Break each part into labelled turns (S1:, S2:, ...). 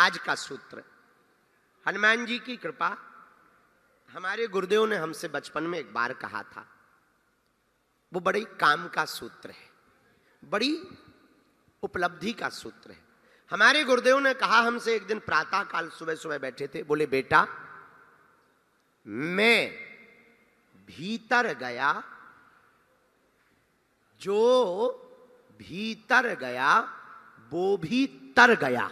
S1: आज का सूत्र, हनुमान जी की कृपा। हमारे गुरुदेव ने हमसे बचपन में एक बार कहा था, वो बड़ी काम का सूत्र है, बड़ी उपलब्धि का सूत्र है। हमारे गुरुदेव ने कहा हमसे एक दिन प्रातः काल सुबह सुबह बैठे थे, बोले बेटा मैं भीतर गया, जो भीतर गया वो भी तर गया।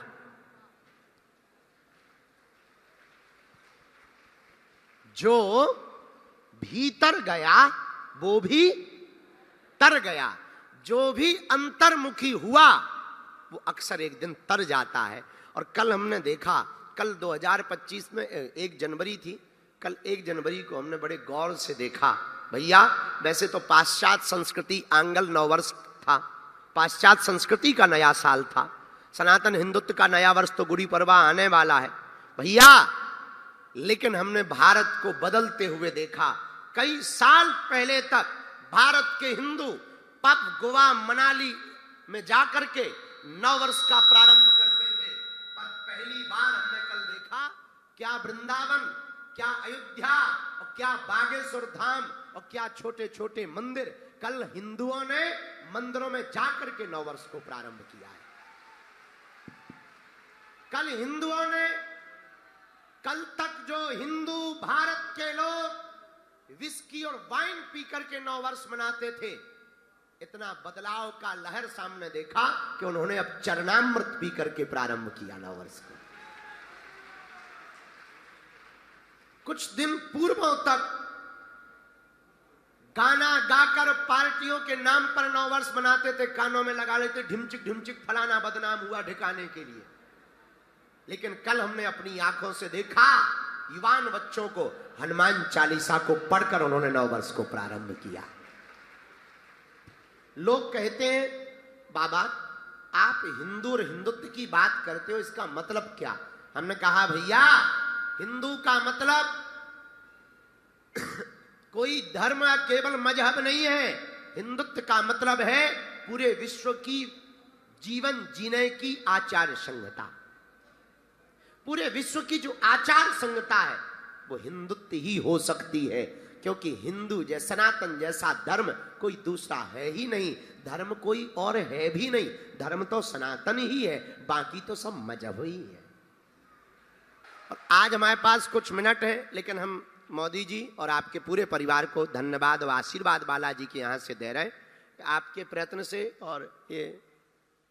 S1: जो भीतर गया वो भी तर गया। जो भी अंतर्मुखी हुआ वो अक्सर एक दिन तर जाता है। और कल हमने देखा, कल 2025 में 1 जनवरी थी, कल 1 जनवरी को हमने बड़े गौर से देखा। भैया वैसे तो पाश्चात्य संस्कृति आंगल नववर्ष था, पाश्चात्य संस्कृति का नया साल था, सनातन हिंदुत्व का नया वर्ष तो गुड़ी पड़वा आने वाला है भैया, लेकिन हमने भारत को बदलते हुए देखा। कई साल पहले तक भारत के हिंदू पब गोवा मनाली में जाकर के नववर्ष का प्रारंभ करते थे, पर पहली बार हमने कल देखा, क्या वृंदावन, क्या अयोध्या और क्या बागेश्वर धाम और क्या छोटे छोटे मंदिर, कल हिंदुओं ने मंदिरों में जाकर के नववर्ष को प्रारंभ किया है। कल हिंदुओं ने, कल तक जो हिंदू भारत के लोग विस्की और वाइन पीकर के नववर्ष मनाते थे, इतना बदलाव का लहर सामने देखा कि उन्होंने अब चरणामृत पी करके प्रारंभ किया नववर्ष को। कुछ दिन पूर्व तक गाना गाकर पार्टियों के नाम पर नववर्ष मनाते थे, कानों में लगा लेते ढिमचिक ढिमचिक फलाना बदनाम हुआ ठिकाने के लिए। लेकिन कल हमने अपनी आंखों से देखा, युवान बच्चों को हनुमान चालीसा को पढ़कर उन्होंने नववर्ष को प्रारंभ किया। लोग कहते हैं बाबा आप हिंदू और हिंदुत्व की बात करते हो, इसका मतलब क्या? हमने कहा भैया हिंदू का मतलब कोई धर्म या केवल मजहब नहीं है। हिंदुत्व का मतलब है पूरे विश्व की जीवन जीने की आचार संहिता। पूरे विश्व की जो आचार संहिता है वो हिंदुत्व ही हो सकती है, क्योंकि हिंदू जैसा सनातन जैसा धर्म कोई दूसरा है ही नहीं। धर्म कोई और है भी नहीं, धर्म तो सनातन ही है, बाकी तो सब मजहब ही है। और आज हमारे पास कुछ मिनट है, लेकिन हम मोदी जी और आपके पूरे परिवार को धन्यवाद और आशीर्वाद बालाजी के यहाँ से दे रहे हैं। आपके प्रयत्न से और ये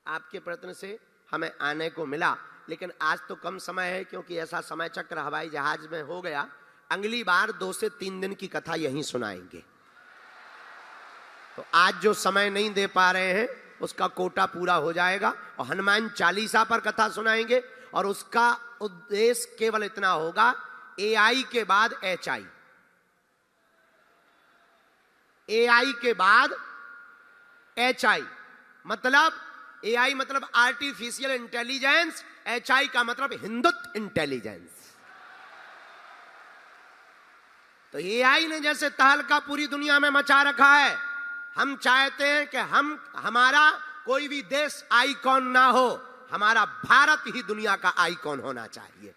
S1: आपके प्रयत्न से हमें आने को मिला, लेकिन आज तो कम समय है, क्योंकि ऐसा समय चक्र हवाई जहाज में हो गया। अगली बार 2 से 3 दिन की कथा यहीं सुनाएंगे। तो आज जो समय नहीं दे पा रहे हैं उसका कोटा पूरा हो जाएगा, और हनुमान चालीसा पर कथा सुनाएंगे। और उसका उद्देश्य केवल इतना होगा, एआई के बाद एचआई, एआई के बाद एचआई, मतलब एआई मतलब आर्टिफिशियल इंटेलिजेंस, एचआई का मतलब हिंदुत्व इंटेलिजेंस। तो एआई ने जैसे तहलका पूरी दुनिया में मचा रखा है, हम चाहते हैं कि हमारा कोई भी देश आइकॉन ना हो, हमारा भारत ही दुनिया का आइकॉन होना चाहिए।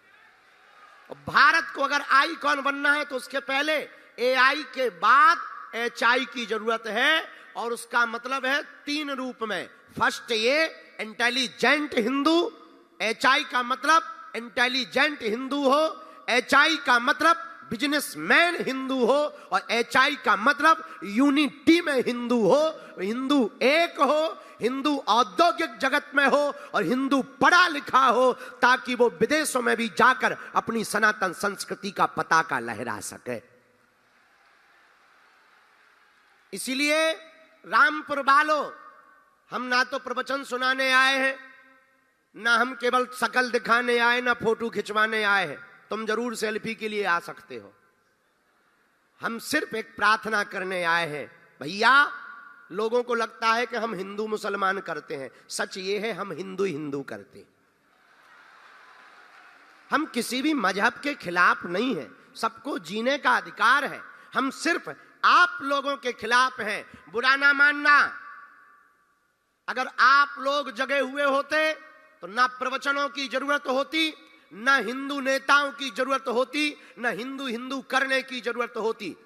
S1: और भारत को अगर आइकॉन बनना है तो उसके पहले एआई के बाद एचआई की जरूरत है, और उसका मतलब है 3 रूप में। फर्स्ट ये इंटेलिजेंट हिंदू, एचआई का मतलब इंटेलिजेंट हिंदू हो, एचआई का मतलब बिजनेसमैन हिंदू हो, और एचआई का मतलब यूनिटी में हिंदू हो, हिंदू एक हो, हिंदू औद्योगिक जगत में हो, और हिंदू पढ़ा लिखा हो, ताकि वो विदेशों में भी जाकर अपनी सनातन संस्कृति का पताका लहरा सके। इसीलिए रामपुर वालों, हम ना तो प्रवचन सुनाने आए हैं, ना हम केवल शकल दिखाने आए, ना फोटो खिंचवाने आए हैं। तुम जरूर सेल्फी के लिए आ सकते हो, हम सिर्फ एक प्रार्थना करने आए हैं। भैया लोगों को लगता है कि हम हिंदू मुसलमान करते हैं, सच ये है हम हिंदू हिंदू करते हैं। हम किसी भी मजहब के खिलाफ नहीं हैं, सबको जीने का अधिकार है। हम सिर्फ आप लोगों के खिलाफ हैं, बुरा ना मानना। अगर आप लोग जगे हुए होते तो ना प्रवचनों की जरूरत होती, न हिंदू नेताओं की जरूरत होती, न हिंदू हिंदू करने की जरूरत होती।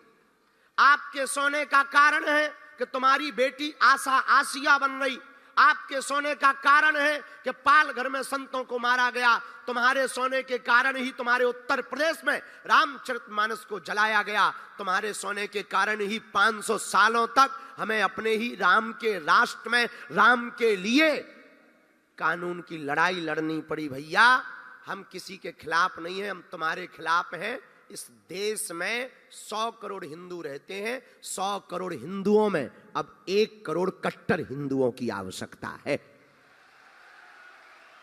S1: आपके सोने का कारण है कि तुम्हारी बेटी आशा आसिया बन गई। आपके सोने का कारण है कि पाल घर में संतों को मारा गया। तुम्हारे सोने के कारण ही तुम्हारे उत्तर प्रदेश में रामचरितमानस को जलाया गया। तुम्हारे सोने के कारण ही 500 सालों तक हमें अपने ही राम के राष्ट्र में राम के लिए कानून की लड़ाई लड़नी पड़ी। भैया, हम किसी के खिलाफ नहीं है, हम तुम्हारे खिलाफ हैं। इस देश में 100 करोड़ हिंदू रहते हैं। 100 करोड़ हिंदुओं में अब 1 करोड़ कट्टर हिंदुओं की आवश्यकता है।